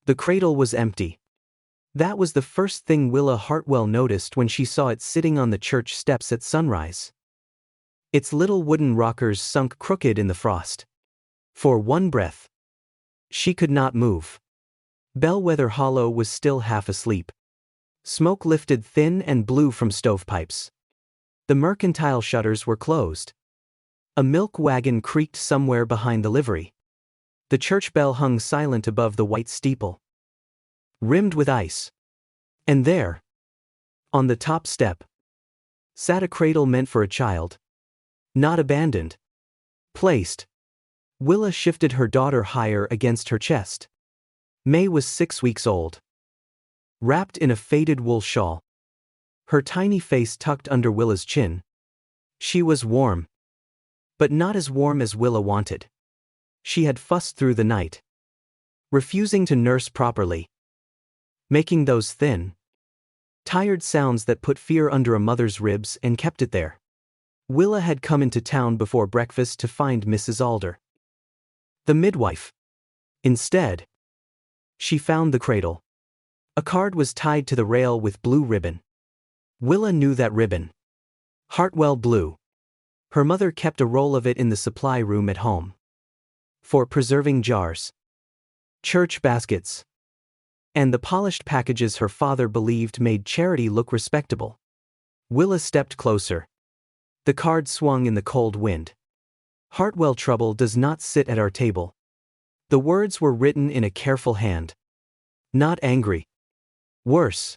The cradle was empty. That was the first thing Willa Hartwell noticed when she saw it sitting on the church steps at sunrise. Its little wooden rockers sunk crooked in the frost. For one breath, she could not move. Bellwether Hollow was still half asleep. Smoke lifted thin and blue from stovepipes. The mercantile shutters were closed. A milk wagon creaked somewhere behind the livery. The church bell hung silent above the white steeple, rimmed with ice. And there, on the top step, sat a cradle meant for a child. Not abandoned. Placed. Willa shifted her daughter higher against her chest. May was 6 weeks old. Wrapped in a faded wool shawl. Her tiny face tucked under Willa's chin. She was warm. But not as warm as Willa wanted. She had fussed through the night, refusing to nurse properly, making those thin, tired sounds that put fear under a mother's ribs and kept it there. Willa had come into town before breakfast to find Mrs. Alder, the midwife. Instead, she found the cradle. A card was tied to the rail with blue ribbon. Willa knew that ribbon. Hartwell blue. Her mother kept a roll of it in the supply room at home. For preserving jars, church baskets, and the polished packages her father believed made charity look respectable. Willa stepped closer. The card swung in the cold wind. Hartwell trouble does not sit at our table. The words were written in a careful hand. Not angry. Worse.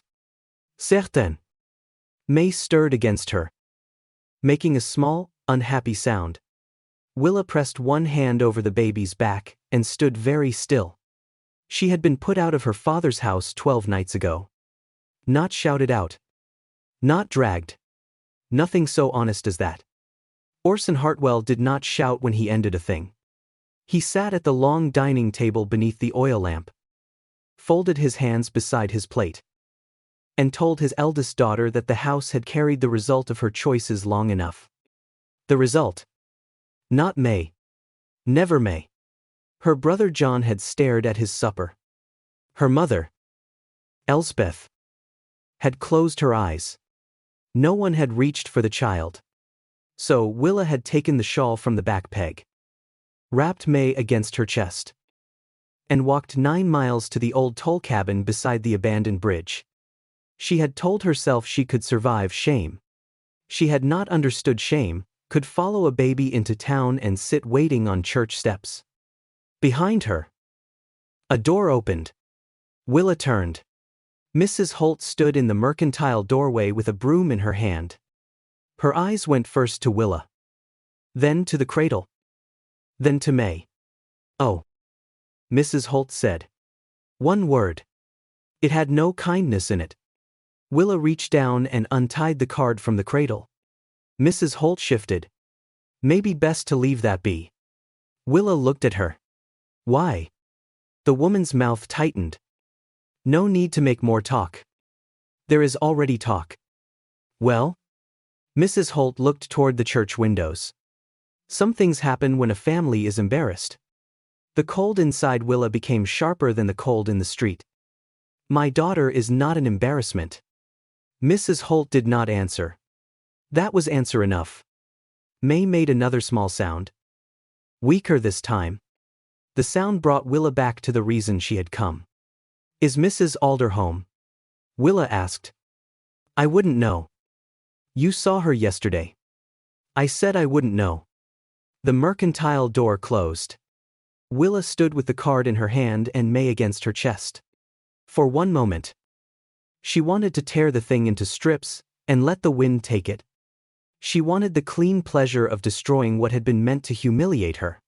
Certain. May stirred against her, making a small, unhappy sound. Willa pressed one hand over the baby's back and stood very still. She had been put out of her father's house 12 nights ago. Not shouted out. Not dragged. Nothing so honest as that. Orson Hartwell did not shout when he ended a thing. He sat at the long dining table beneath the oil lamp, folded his hands beside his plate, and told his eldest daughter that the house had carried the result of her choices long enough. The result? Not May. Never May. Her brother John had stared at his supper. Her mother, Elspeth, had closed her eyes. No one had reached for the child. So Willa had taken the shawl from the back peg, wrapped May against her chest, and walked 9 miles to the old toll cabin beside the abandoned bridge. She had told herself she could survive shame. She had not understood shame, could follow a baby into town and sit waiting on church steps. Behind her, a door opened. Willa turned. Mrs. Holt stood in the mercantile doorway with a broom in her hand. Her eyes went first to Willa, then to the cradle, then to May. "Oh," Mrs. Holt said. One word. It had no kindness in it. Willa reached down and untied the card from the cradle. Mrs. Holt shifted. "Maybe best to leave that be." Willa looked at her. "Why?" The woman's mouth tightened. "No need to make more talk. There is already talk." "Well?" Mrs. Holt looked toward the church windows. Some things happen when a family is embarrassed. The cold inside Willa became sharper than the cold in the street. "My daughter is not an embarrassment." Mrs. Holt did not answer. That was answer enough. May made another small sound. Weaker this time. The sound brought Willa back to the reason she had come. "Is Mrs. Alder home?" Willa asked. "I wouldn't know." "You saw her yesterday." "I said I wouldn't know." The mercantile door closed. Willa stood with the card in her hand and May against her chest. For one moment, she wanted to tear the thing into strips and let the wind take it. She wanted the clean pleasure of destroying what had been meant to humiliate her.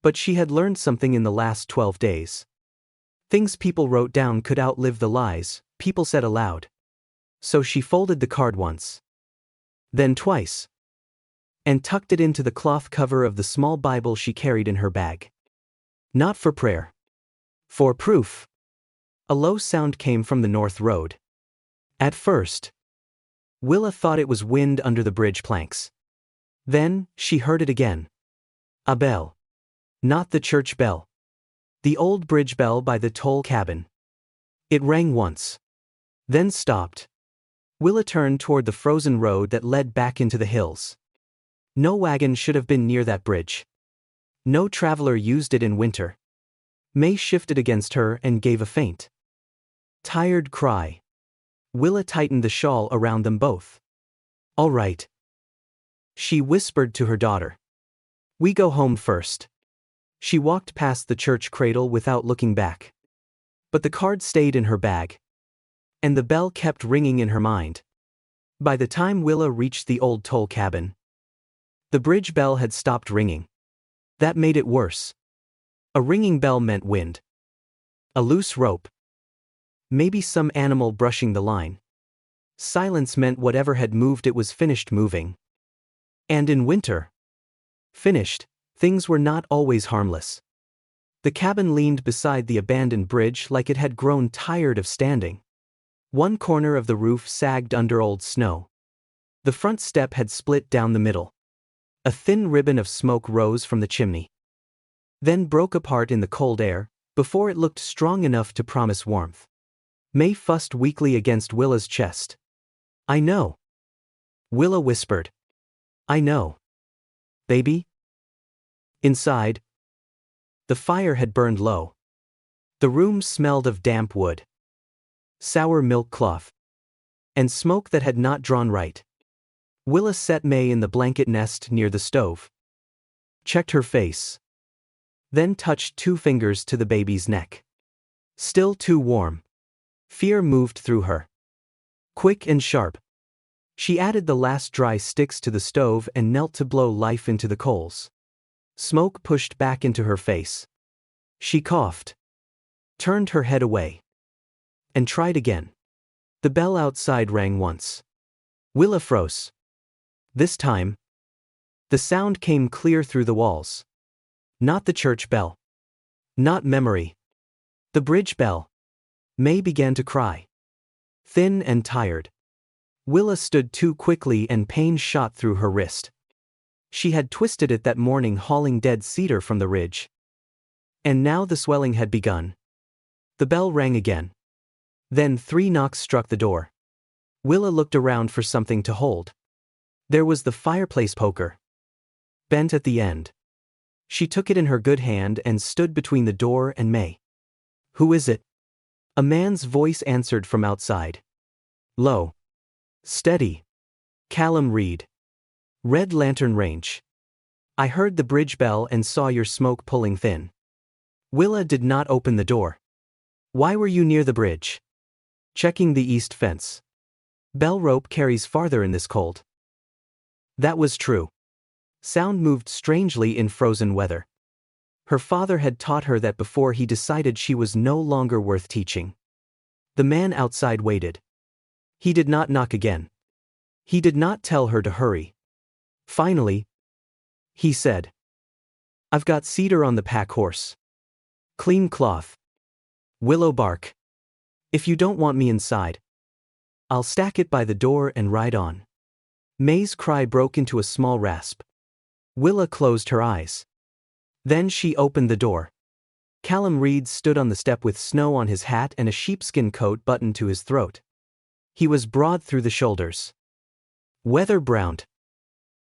But she had learned something in the last 12 days. Things people wrote down could outlive the lies people said aloud. So she folded the card once, then twice, and tucked it into the cloth cover of the small Bible she carried in her bag. Not for prayer. For proof. A low sound came from the north road. At first, Willa thought it was wind under the bridge planks. Then, she heard it again. A bell. Not the church bell. The old bridge bell by the toll cabin. It rang once. Then stopped. Willa turned toward the frozen road that led back into the hills. No wagon should have been near that bridge. No traveler used it in winter. May shifted against her and gave a faint, tired cry. Willa tightened the shawl around them both. "All right," she whispered to her daughter. "We go home first." She walked past the church cradle without looking back. But the card stayed in her bag. And the bell kept ringing in her mind. By the time Willa reached the old toll cabin, the bridge bell had stopped ringing. That made it worse. A ringing bell meant wind. A loose rope. Maybe some animal brushing the line. Silence meant whatever had moved it was finished moving. And in winter, finished, things were not always harmless. The cabin leaned beside the abandoned bridge like it had grown tired of standing. One corner of the roof sagged under old snow. The front step had split down the middle. A thin ribbon of smoke rose from the chimney, then broke apart in the cold air, before it looked strong enough to promise warmth. May fussed weakly against Willa's chest. "I know," Willa whispered. "I know. Baby?" Inside, the fire had burned low. The room smelled of damp wood, sour milk cloth, and smoke that had not drawn right. Willa set May in the blanket nest near the stove, checked her face, then touched 2 fingers to the baby's neck. Still too warm. Fear moved through her. Quick and sharp. She added the last dry sticks to the stove and knelt to blow life into the coals. Smoke pushed back into her face. She coughed, turned her head away, and tried again. The bell outside rang once. Willa froze. This time, the sound came clear through the walls. Not the church bell. Not memory. The bridge bell. May began to cry. Thin and tired. Willa stood too quickly and pain shot through her wrist. She had twisted it that morning hauling dead cedar from the ridge. And now the swelling had begun. The bell rang again. Then 3 knocks struck the door. Willa looked around for something to hold. There was the fireplace poker, bent at the end. She took it in her good hand and stood between the door and May. "Who is it?" A man's voice answered from outside. Low. Steady. "Callum Reed. Red Lantern Range. I heard the bridge bell and saw your smoke pulling thin." Willa did not open the door. "Why were you near the bridge?" "Checking the east fence. Bell rope carries farther in this cold." That was true. Sound moved strangely in frozen weather. Her father had taught her that before he decided she was no longer worth teaching. The man outside waited. He did not knock again. He did not tell her to hurry. Finally, he said, "I've got cedar on the pack horse. Clean cloth. Willow bark. If you don't want me inside, I'll stack it by the door and ride on." May's cry broke into a small rasp. Willa closed her eyes. Then she opened the door. Callum Reed stood on the step with snow on his hat and a sheepskin coat buttoned to his throat. He was broad through the shoulders, weather-browned,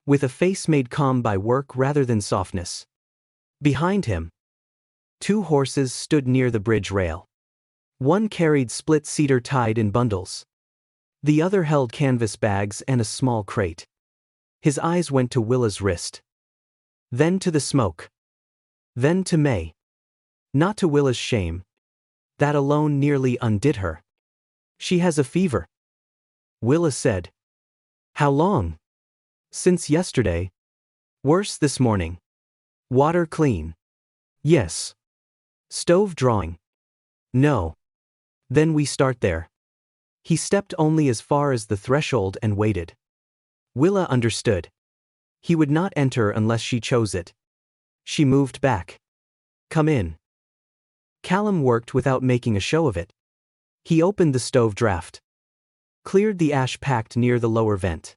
with a face made calm by work rather than softness. Behind him, 2 horses stood near the bridge rail. One carried split cedar tied in bundles. The other held canvas bags and a small crate. His eyes went to Willa's wrist, then to the smoke, then to May. Not to Willa's shame. That alone nearly undid her. "She has a fever," Willa said. "How long?" "Since yesterday. Worse this morning." "Water clean?" "Yes." "Stove drawing?" "No." "Then we start there." He stepped only as far as the threshold and waited. Willa understood. He would not enter unless she chose it. She moved back. "Come in." Callum worked without making a show of it. He opened the stove draft, cleared the ash packed near the lower vent,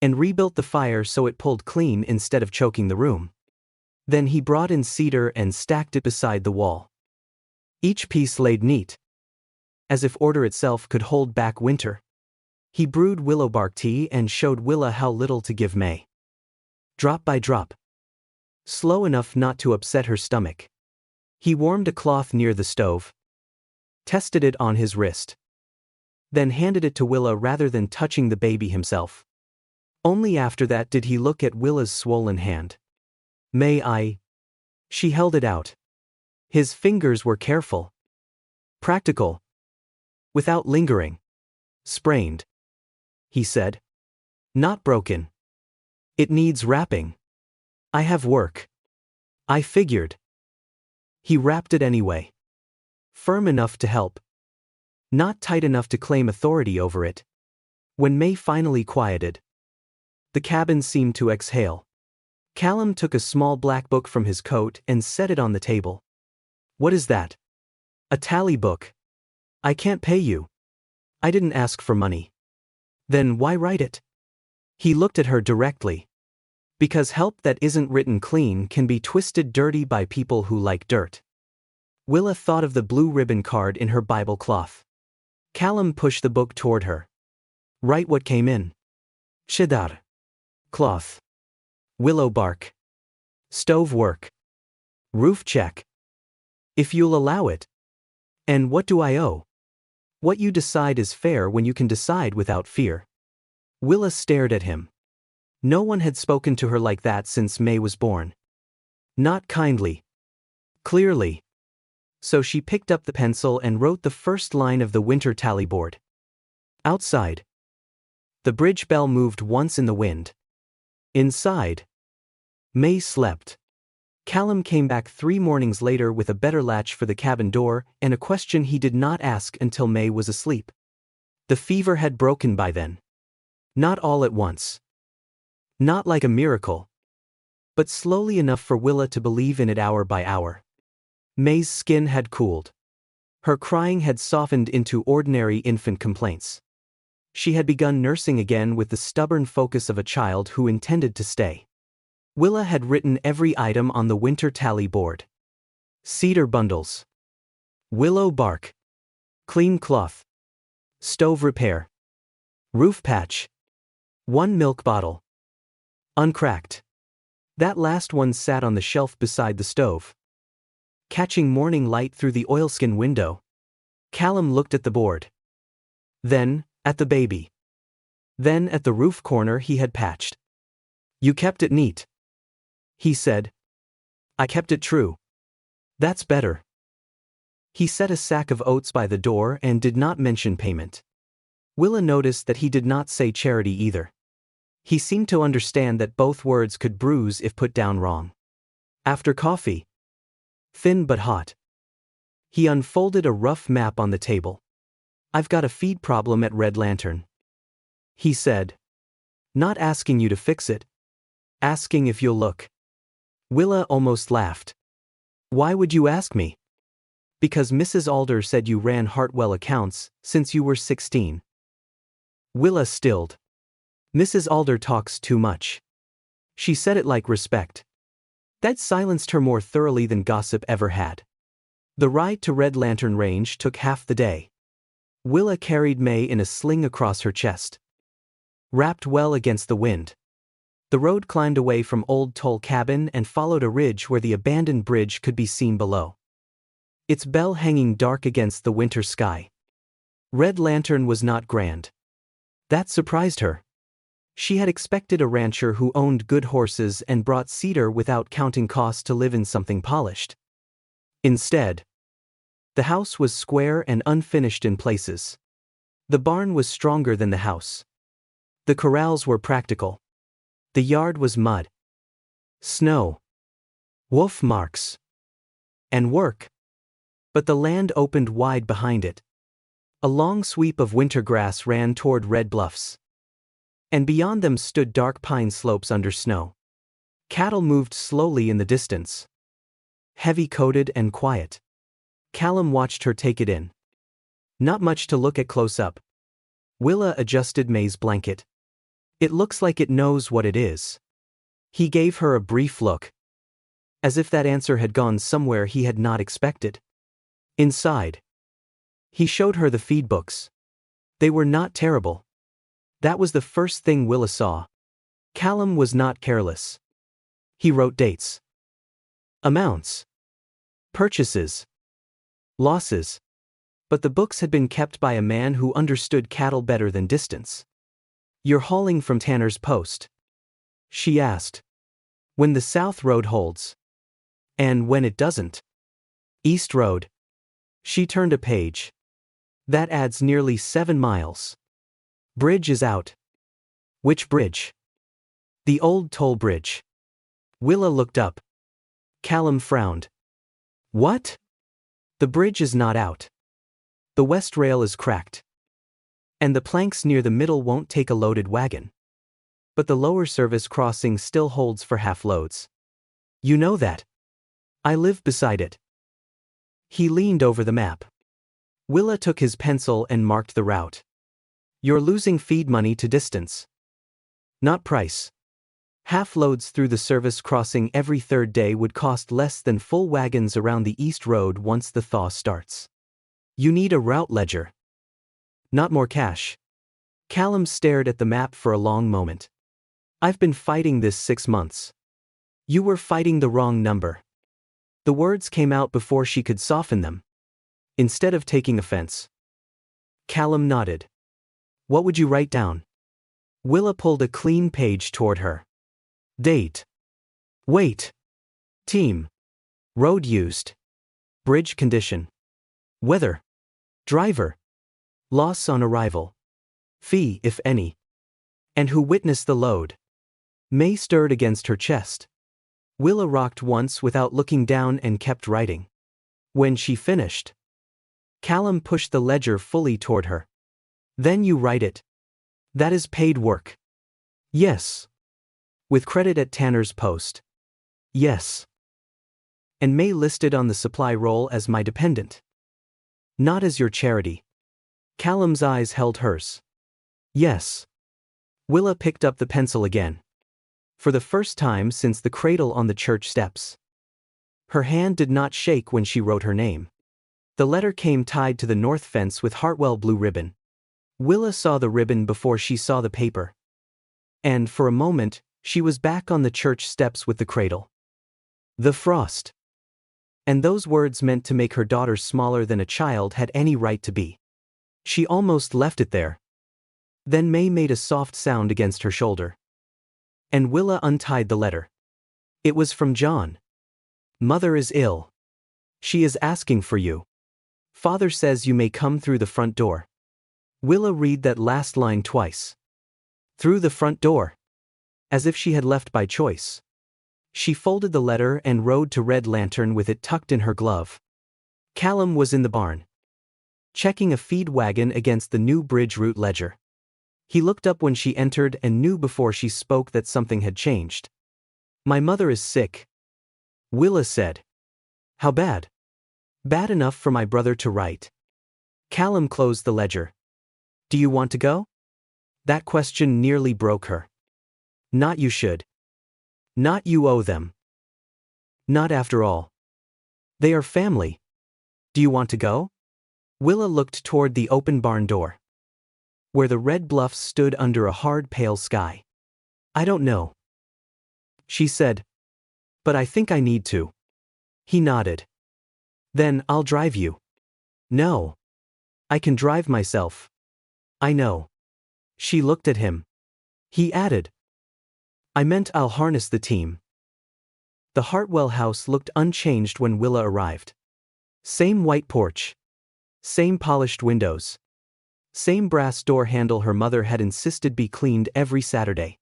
and rebuilt the fire so it pulled clean instead of choking the room. Then he brought in cedar and stacked it beside the wall. Each piece laid neat, as if order itself could hold back winter. He brewed willow bark tea and showed Willa how little to give May. Drop by drop. Slow enough not to upset her stomach. He warmed a cloth near the stove, tested it on his wrist, then handed it to Willa rather than touching the baby himself. Only after that did he look at Willa's swollen hand. May I? She held it out. His fingers were careful, practical, without lingering. Sprained, he said. Not broken. It needs wrapping. I have work. I figured. He wrapped it anyway. Firm enough to help. Not tight enough to claim authority over it. When May finally quieted, the cabin seemed to exhale. Callum took a small black book from his coat and set it on the table. What is that? A tally book. I can't pay you. I didn't ask for money. Then why write it? He looked at her directly. Because help that isn't written clean can be twisted dirty by people who like dirt. Willa thought of the blue ribbon card in her Bible cloth. Callum pushed the book toward her. Write what came in. Cheddar. Cloth. Willow bark. Stove work. Roof check. If you'll allow it. And what do I owe? What you decide is fair when you can decide without fear. Willa stared at him. No one had spoken to her like that since May was born. Not kindly. Clearly. So she picked up the pencil and wrote the first line of the winter tally board. Outside. The bridge bell moved once in the wind. Inside. May slept. Callum came back 3 mornings later with a better latch for the cabin door and a question he did not ask until May was asleep. The fever had broken by then. Not all at once. Not like a miracle. But slowly enough for Willa to believe in it hour by hour. May's skin had cooled. Her crying had softened into ordinary infant complaints. She had begun nursing again with the stubborn focus of a child who intended to stay. Willa had written every item on the winter tally board. Cedar bundles. Willow bark. Clean cloth. Stove repair. Roof patch. 1 milk bottle. Uncracked. That last one sat on the shelf beside the stove, catching morning light through the oilskin window. Callum looked at the board. Then, at the baby. Then at the roof corner he had patched. You kept it neat, he said. I kept it true. That's better. He set a sack of oats by the door and did not mention payment. Willa noticed that he did not say charity either. He seemed to understand that both words could bruise if put down wrong. After coffee. Thin but hot. He unfolded a rough map on the table. I've got a feed problem at Red Lantern, he said. Not asking you to fix it. Asking if you'll look. Willa almost laughed. Why would you ask me? Because Mrs. Alder said you ran Hartwell accounts since you were 16. Willa stilled. Mrs. Alder talks too much. She said it like respect. That silenced her more thoroughly than gossip ever had. The ride to Red Lantern Range took half the day. Willa carried May in a sling across her chest. Wrapped well against the wind. The road climbed away from Old Toll Cabin and followed a ridge where the abandoned bridge could be seen below. Its bell hanging dark against the winter sky. Red Lantern was not grand. That surprised her. She had expected a rancher who owned good horses and brought cedar without counting costs to live in something polished. Instead, the house was square and unfinished in places. The barn was stronger than the house. The corrals were practical. The yard was mud. Snow. Wolf marks. And work. But the land opened wide behind it. A long sweep of winter grass ran toward red bluffs. And beyond them stood dark pine slopes under snow. Cattle moved slowly in the distance. Heavy-coated and quiet. Callum watched her take it in. Not much to look at close up. Willa adjusted May's blanket. It looks like it knows what it is. He gave her a brief look. As if that answer had gone somewhere he had not expected. Inside. He showed her the feed books. They were not terrible. That was the first thing Willa saw. Callum was not careless. He wrote dates. Amounts. Purchases. Losses. But the books had been kept by a man who understood cattle better than distance. "You're hauling from Tanner's Post?" she asked. "When the South Road holds. And when it doesn't?" "East Road." She turned a page. "That adds nearly 7 miles. Bridge is out." "Which bridge?" "The old toll bridge." Willa looked up. Callum frowned. "What?" "The bridge is not out. The west rail is cracked. And the planks near the middle won't take a loaded wagon. But the lower service crossing still holds for half loads. You know that. I live beside it." He leaned over the map. Willa took his pencil and marked the route. "You're losing feed money to distance. Not price. Half loads through the service crossing every third day would cost less than full wagons around the East Road once the thaw starts. You need a route ledger. Not more cash." Callum stared at the map for a long moment. "I've been fighting this 6 months. You were fighting the wrong number." The words came out before she could soften them. Instead of taking offense. Callum nodded. "What would you write down?" Willa pulled a clean page toward her. Date. Weight. Team. Road used. Bridge condition. Weather. Driver. Loss on arrival. Fee, if any. And who witnessed the load. May stirred against her chest. Willa rocked once without looking down and kept writing. When she finished, Callum pushed the ledger fully toward her. "Then you write it. That is paid work." "Yes." "With credit at Tanner's Post." "Yes." "And May listed on the supply roll as my dependent." "Not as your charity." Callum's eyes held hers. "Yes." Willa picked up the pencil again. For the first time since the cradle on the church steps. Her hand did not shake when she wrote her name. The letter came tied to the north fence with Hartwell blue ribbon. Willa saw the ribbon before she saw the paper. And for a moment, she was back on the church steps with the cradle. The frost. And those words meant to make her daughter smaller than a child had any right to be. She almost left it there. Then May made a soft sound against her shoulder. And Willa untied the letter. It was from John. "Mother is ill. She is asking for you. Father says you may come through the front door." Willa read that last line twice. Through the front door. As if she had left by choice. She folded the letter and rode to Red Lantern with it tucked in her glove. Callum was in the barn. Checking a feed wagon against the new bridge route ledger. He looked up when she entered and knew before she spoke that something had changed. "My mother is sick," Willa said. "How bad?" "Bad enough for my brother to write." Callum closed the ledger. "Do you want to go?" That question nearly broke her. "Not you should. Not you owe them. Not after all. They are family. Do you want to go?" Willa looked toward the open barn door. Where the red bluffs stood under a hard pale sky. "I don't know," she said. "But I think I need to." He nodded. "Then I'll drive you." "No. I can drive myself." "I know." She looked at him. He added. "I meant I'll harness the team." The Hartwell house looked unchanged when Willa arrived. Same white porch. Same polished windows. Same brass door handle her mother had insisted be cleaned every Saturday.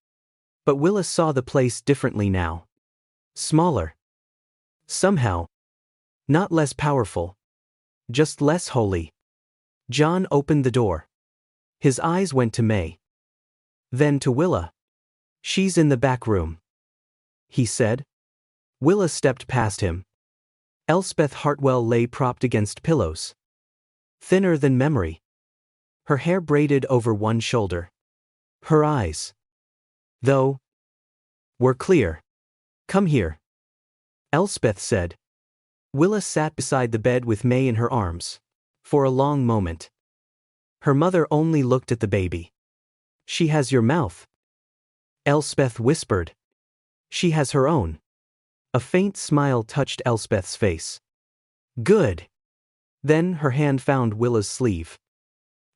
But Willa saw the place differently now. Smaller. Somehow. Not less powerful. Just less holy. John opened the door. His eyes went to May. Then to Willa. "She's in the back room," he said. Willa stepped past him. Elspeth Hartwell lay propped against pillows. Thinner than memory. Her hair braided over one shoulder. Her eyes, though, were clear. "Come here." Elspeth said. Willa sat beside the bed with May in her arms. For a long moment. Her mother only looked at the baby. She has your mouth. Elspeth whispered. She has her own. A faint smile touched Elspeth's face. Good. Then her hand found Willa's sleeve.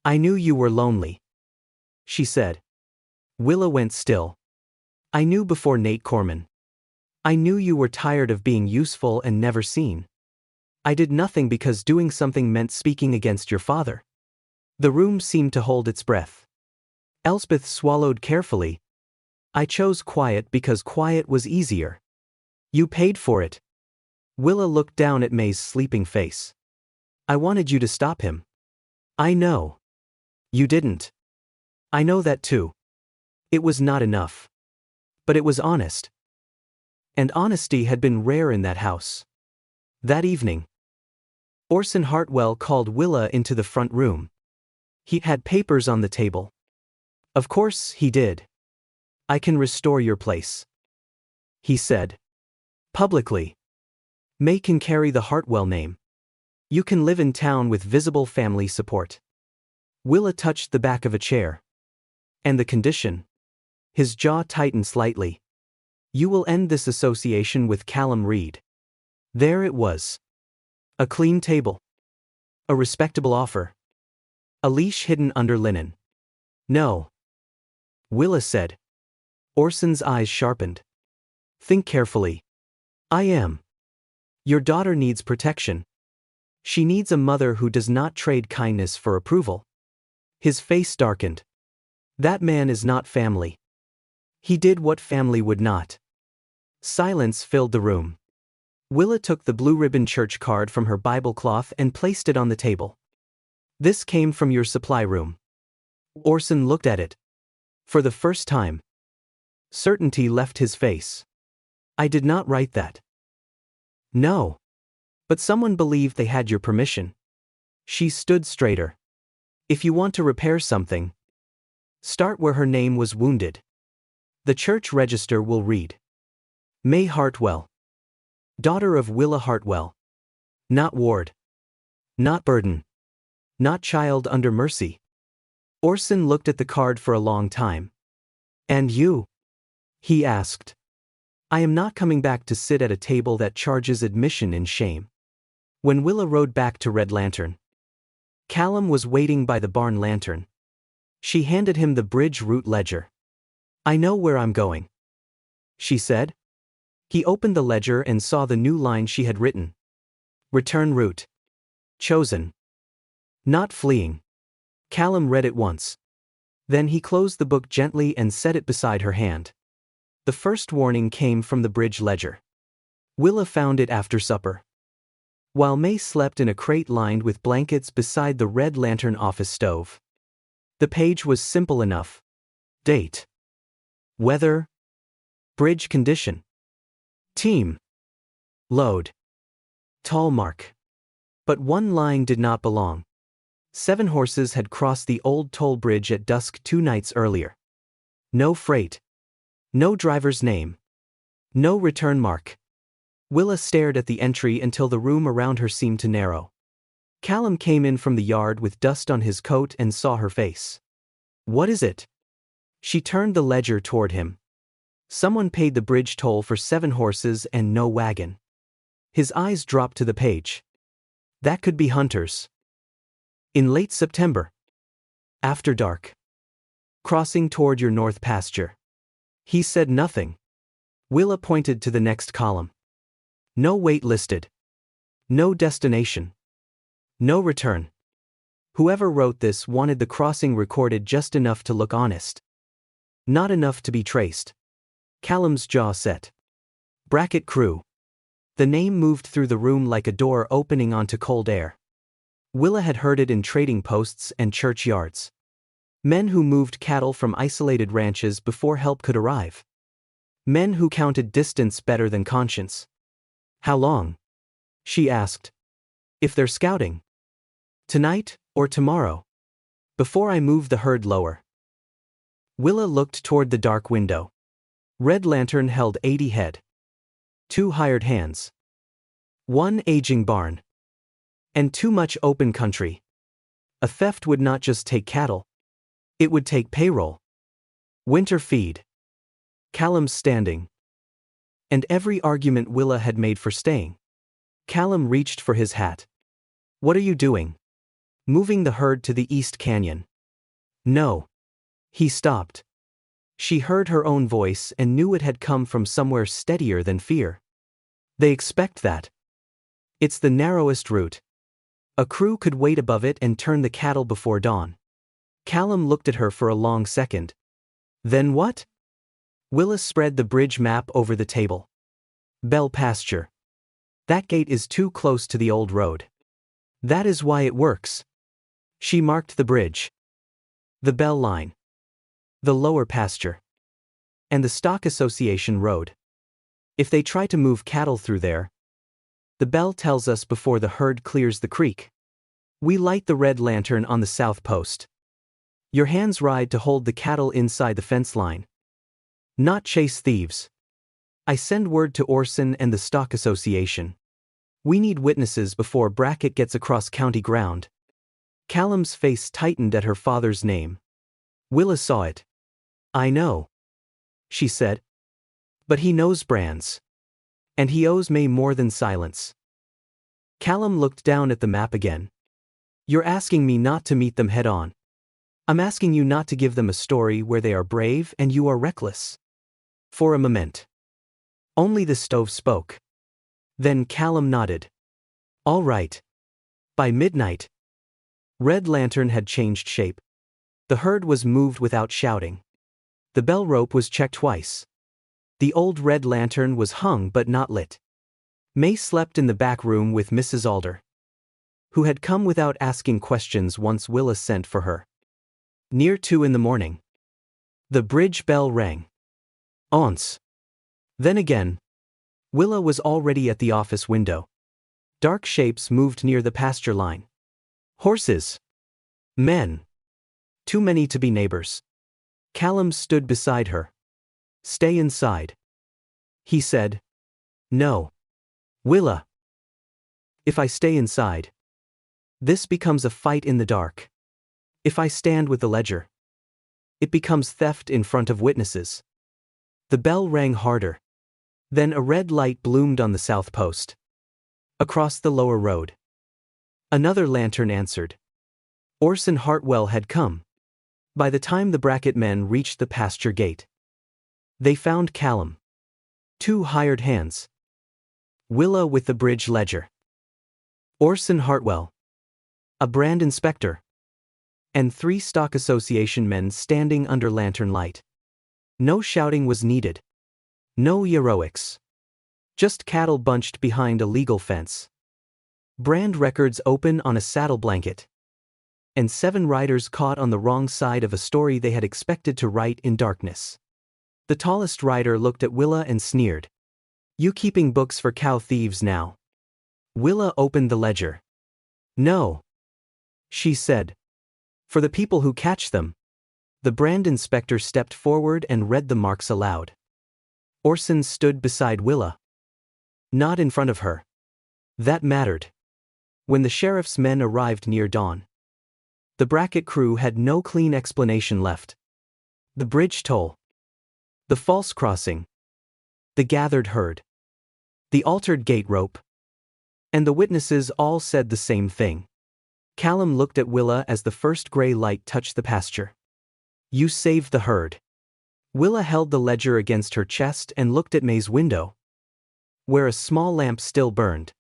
I knew you were lonely, she said. Willa went still. I knew before Nate Corman. I knew you were tired of being useful and never seen. I did nothing because doing something meant speaking against your father. The room seemed to hold its breath. Elspeth swallowed carefully. I chose quiet because quiet was easier. You paid for it. Willa looked down at May's sleeping face. I wanted you to stop him. I know. You didn't. I know that too. It was not enough. But it was honest. And honesty had been rare in that house. That evening, Orson Hartwell called Willa into the front room. He had papers on the table. Of course he did. I can restore your place, he said. Publicly. May can carry the Hartwell name. You can live in town with visible family support. Willa touched the back of a chair. And the condition? His jaw tightened slightly. You will end this association with Callum Reed. There it was. A clean table. A respectable offer. A leash hidden under linen. No. Willa said. Orson's eyes sharpened. Think carefully. I am. Your daughter needs protection. She needs a mother who does not trade kindness for approval. His face darkened. That man is not family. He did what family would not. Silence filled the room. Willa took the blue ribbon church card from her Bible cloth and placed it on the table. This came from your supply room. Orson looked at it. For the first time. Certainty left his face. I did not write that. No. But someone believed they had your permission. She stood straighter. If you want to repair something, start where her name was wounded. The church register will read. May Hartwell. Daughter of Willa Hartwell. Not ward. Not burden. Not child under mercy. Orson looked at the card for a long time. And you? He asked. I am not coming back to sit at a table that charges admission in shame. When Willa rode back to Red Lantern, Callum was waiting by the barn lantern. She handed him the bridge route ledger. I know where I'm going, she said. He opened the ledger and saw the new line she had written. Return route. Chosen. Not fleeing. Callum read it once. Then he closed the book gently and set it beside her hand. The first warning came from the bridge ledger. Willa found it after supper. While May slept in a crate lined with blankets beside the Red Lantern office stove. The page was simple enough. Date. Weather. Bridge condition. Team. Load. Tall mark. But one line did not belong. 7 horses had crossed the old toll bridge at dusk 2 nights earlier. No freight. No driver's name. No return mark. Willa stared at the entry until the room around her seemed to narrow. Callum came in from the yard with dust on his coat and saw her face. What is it? She turned the ledger toward him. Someone paid the bridge toll for 7 horses and no wagon. His eyes dropped to the page. That could be Hunter's. In late September. After dark. Crossing toward your north pasture. He said nothing. Willa pointed to the next column. No weight listed. No destination. No return. Whoever wrote this wanted the crossing recorded just enough to look honest. Not enough to be traced. Callum's jaw set. Bracket crew. The name moved through the room like a door opening onto cold air. Willa had heard it in trading posts and churchyards. Men who moved cattle from isolated ranches before help could arrive. Men who counted distance better than conscience. How long? She asked. If they're scouting. Tonight, or tomorrow. Before I move the herd lower. Willa looked toward the dark window. Red Lantern held 80 head. 2 hired hands. 1 aging barn. And too much open country. A theft would not just take cattle. It would take payroll. Winter feed. Callum's standing. And every argument Willa had made for staying. Callum reached for his hat. What are you doing? Moving the herd to the East Canyon. No. He stopped. She heard her own voice and knew it had come from somewhere steadier than fear. They expect that. It's the narrowest route. A crew could wait above it and turn the cattle before dawn. Callum looked at her for a long second. Then what? Willa spread the bridge map over the table. Bell pasture. That gate is too close to the old road. That is why it works. She marked the bridge. The Bell line. The lower pasture. And the Stock Association road. If they try to move cattle through there, the bell tells us before the herd clears the creek. We light the red lantern on the south post. Your hands ride to hold the cattle inside the fence line. Not chase thieves. I send word to Orson and the Stock Association. We need witnesses before Brackett gets across county ground. Callum's face tightened at her father's name. Willa saw it. I know, she said. But he knows Brands. And he owes May more than silence. Callum looked down at the map again. You're asking me not to meet them head on. I'm asking you not to give them a story where they are brave and you are reckless. For a moment. Only the stove spoke. Then Callum nodded. All right. By midnight. Red Lantern had changed shape. The herd was moved without shouting. The bell rope was checked twice. The old red lantern was hung but not lit. May slept in the back room with Mrs. Alder, who had come without asking questions once Willa sent for her. Near 2 a.m. The bridge bell rang. Once. Then again. Willa was already at the office window. Dark shapes moved near the pasture line. Horses. Men. Too many to be neighbors. Callum stood beside her. Stay inside. He said. No. Willa. If I stay inside. This becomes a fight in the dark. If I stand with the ledger. It becomes theft in front of witnesses. The bell rang harder. Then a red light bloomed on the south post. Across the lower road. Another lantern answered. Orson Hartwell had come. By the time the Brackett men reached the pasture gate, they found Callum. 2 hired hands. Willa with the bridge ledger. Orson Hartwell. A brand inspector. And 3 Stock Association men standing under lantern light. No shouting was needed. No heroics. Just cattle bunched behind a legal fence. Brand records open on a saddle blanket. And 7 riders caught on the wrong side of a story they had expected to write in darkness. The tallest rider looked at Willa and sneered. You keeping books for cow thieves now? Willa opened the ledger. No. She said. For the people who catch them. The brand inspector stepped forward and read the marks aloud. Orson stood beside Willa. Not in front of her. That mattered. When the sheriff's men arrived near dawn, the Brackett crew had no clean explanation left. The bridge toll. The false crossing. The gathered herd. The altered gate rope. And the witnesses all said the same thing. Callum looked at Willa as the first gray light touched the pasture. You saved the herd. Willa held the ledger against her chest and looked at May's window, where a small lamp still burned.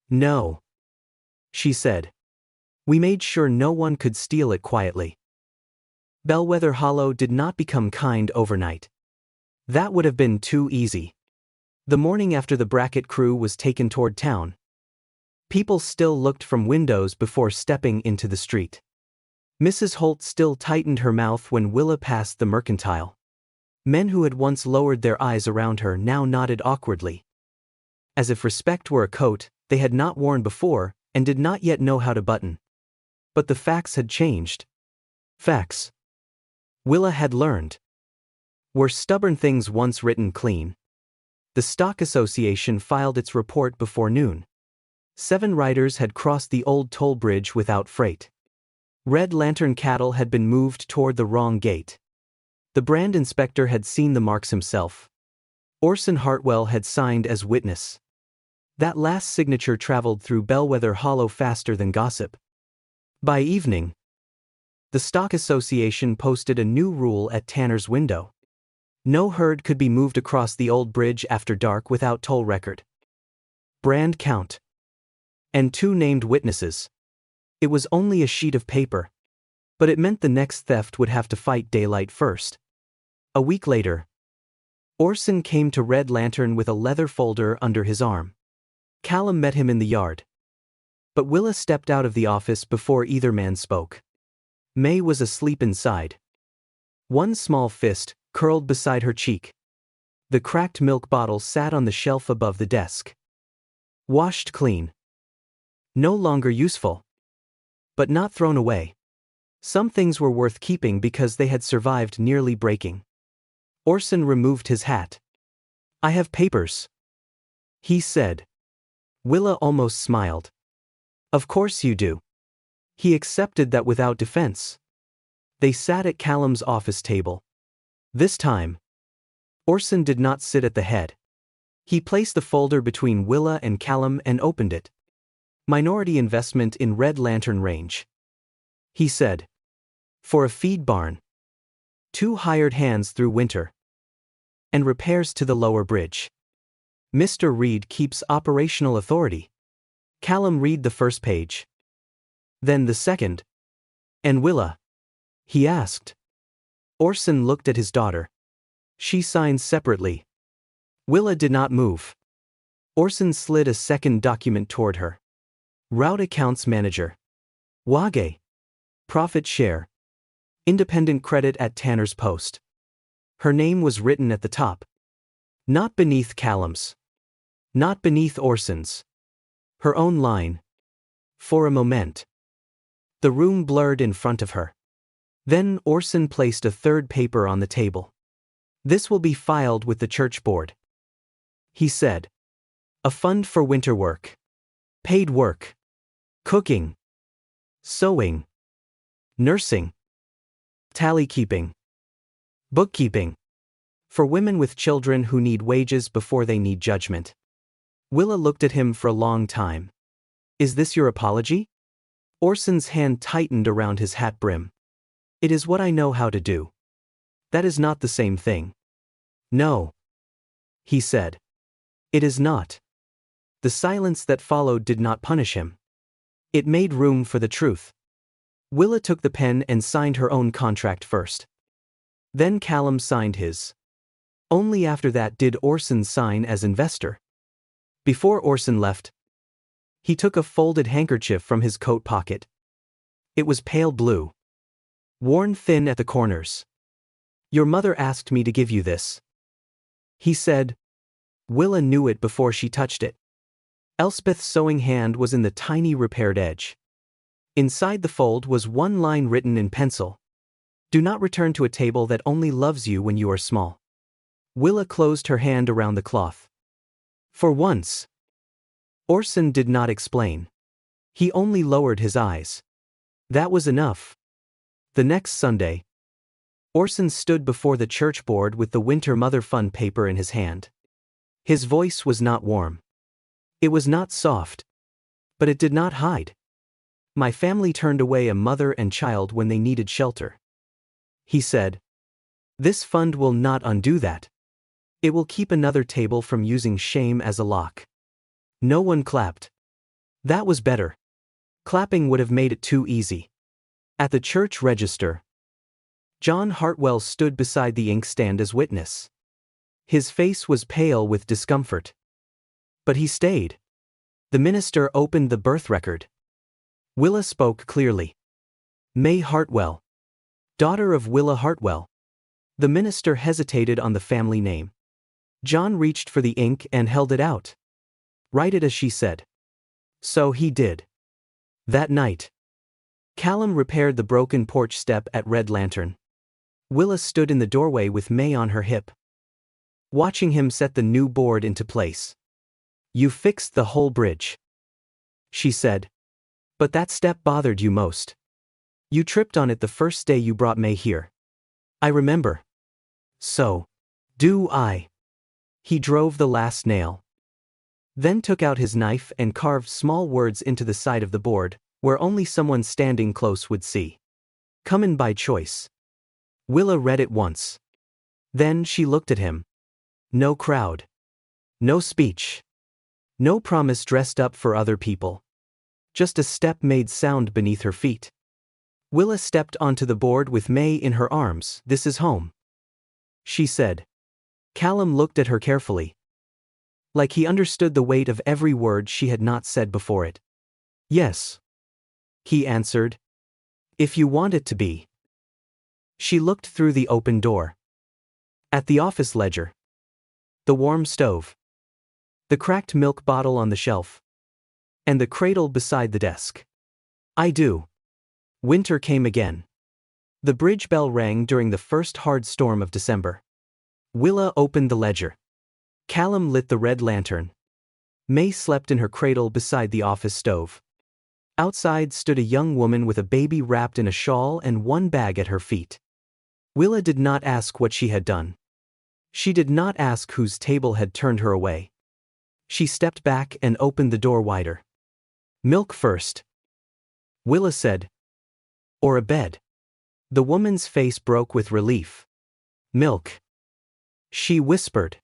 No. She said. We made sure no one could steal it quietly. Bellwether Hollow did not become kind overnight. That would have been too easy. The morning after the Brackett crew was taken toward town, people still looked from windows before stepping into the street. Mrs. Holt still tightened her mouth when Willa passed the mercantile. Men who had once lowered their eyes around her now nodded awkwardly. As if respect were a coat they had not worn before and did not yet know how to button. But the facts had changed. Facts. Willa had learned. Were stubborn things once written clean? The Stock Association filed its report before noon. 7 riders had crossed the old toll bridge without freight. Red Lantern cattle had been moved toward the wrong gate. The brand inspector had seen the marks himself. Orson Hartwell had signed as witness. That last signature traveled through Bellwether Hollow faster than gossip. By evening, the Stock Association posted a new rule at Tanner's window. No herd could be moved across the old bridge after dark without toll record, brand count, and 2 named witnesses. It was only a sheet of paper, but it meant the next theft would have to fight daylight first. A week later, Orson came to Red Lantern with a leather folder under his arm. Callum met him in the yard, but Willa stepped out of the office before either man spoke. May was asleep inside. One small fist curled beside her cheek. The cracked milk bottle sat on the shelf above the desk. Washed clean. No longer useful. But not thrown away. Some things were worth keeping because they had survived nearly breaking. Orson removed his hat. "I have papers," he said. Willa almost smiled. "Of course you do." He accepted that without defense. They sat at Callum's office table. This time, Orson did not sit at the head. He placed the folder between Willa and Callum and opened it. "Minority investment in Red Lantern Range," he said. "For a feed barn. 2 hired hands through winter. And repairs to the lower bridge. Mr. Reed keeps operational authority." Callum read the first page. Then the second. "And Willa?" he asked. Orson looked at his daughter. She signed separately. Willa did not move. Orson slid a second document toward her. "Route Accounts Manager. Wage. Profit Share. Independent credit at Tanner's Post." Her name was written at the top. Not beneath Callum's. Not beneath Orson's. Her own line. For a moment, the room blurred in front of her. Then Orson placed a third paper on the table. "This will be filed with the church board," he said. "A fund for winter work. Paid work. Cooking. Sewing. Nursing. Tally-keeping. Bookkeeping. For women with children who need wages before they need judgment." Willa looked at him for a long time. "Is this your apology?" Orson's hand tightened around his hat brim. "It is what I know how to do." "That is not the same thing." "No," he said. "It is not." The silence that followed did not punish him. It made room for the truth. Willa took the pen and signed her own contract first. Then Callum signed his. Only after that did Orson sign as investor. Before Orson left, he took a folded handkerchief from his coat pocket. It was pale blue, worn thin at the corners. "Your mother asked me to give you this," he said. Willa knew it before she touched it. Elspeth's sewing hand was in the tiny repaired edge. Inside the fold was one line written in pencil. "Do not return to a table that only loves you when you are small." Willa closed her hand around the cloth. For once, Orson did not explain. He only lowered his eyes. That was enough. The next Sunday, Orson stood before the church board with the Winter Mother Fund paper in his hand. His voice was not warm. It was not soft. But it did not hide. "My family turned away a mother and child when they needed shelter," he said. "This fund will not undo that. It will keep another table from using shame as a lock." No one clapped. That was better. Clapping would have made it too easy. At the church register, John Hartwell stood beside the inkstand as witness. His face was pale with discomfort. But he stayed. The minister opened the birth record. Willa spoke clearly. "May Hartwell. Daughter of Willa Hartwell." The minister hesitated on the family name. John reached for the ink and held it out. "Write it as she said." So he did. That night, Callum repaired the broken porch step at Red Lantern. Willa stood in the doorway with May on her hip. watching him set the new board into place. "You fixed the whole bridge," she said. "But that step bothered you most. You tripped on it the first day you brought May here. I remember." "So do I." He drove the last nail. Then took out his knife and carved small words into the side of the board, where only someone standing close would see. "Come in by choice." Willa read it once. Then she looked at him. No crowd. No speech. No promise dressed up for other people. Just a step made sound beneath her feet. Willa stepped onto the board with May in her arms. "This is home," she said. Callum looked at her carefully. Like he understood the weight of every word she had not said before it. "Yes," he answered. "If you want it to be." She looked through the open door. At the office ledger. The warm stove. The cracked milk bottle on the shelf. And the cradle beside the desk. "I do." Winter came again. The bridge bell rang during the first hard storm of December. Willa opened the ledger. Callum lit the red lantern. May slept in her cradle beside the office stove. Outside stood a young woman with a baby wrapped in a shawl and one bag at her feet. Willa did not ask what she had done. She did not ask whose table had turned her away. She stepped back and opened the door wider. "Milk first," Willa said. "Or a bed?" The woman's face broke with relief. "Milk," she whispered.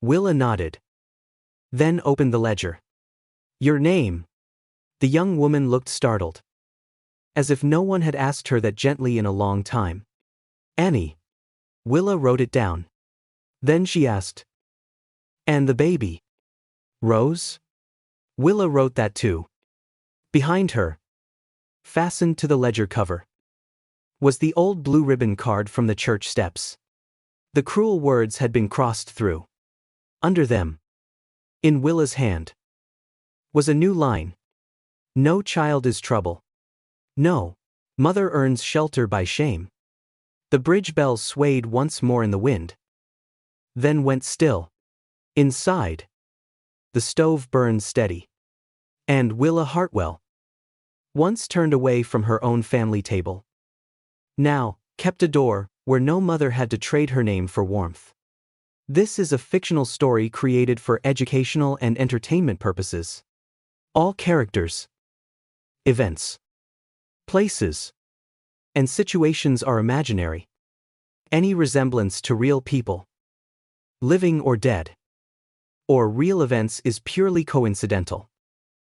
Willa nodded. Then opened the ledger. "Your name?" The young woman looked startled. As if no one had asked her that gently in a long time. "Annie." Willa wrote it down. Then she asked. "And the baby?" "Rose?" Willa wrote that too. Behind her, fastened to the ledger cover, was the old blue ribbon card from the church steps. The cruel words had been crossed through. Under them, in Willa's hand, was a new line. "No child is trouble. No mother earns shelter by shame." The bridge bells swayed once more in the wind. Then went still. Inside, the stove burned steady. And Willa Hartwell, once turned away from her own family table, now kept a door where no mother had to trade her name for warmth. This is a fictional story created for educational and entertainment purposes. All characters, events, places, and situations are imaginary. Any resemblance to real people, living or dead, or real events is purely coincidental.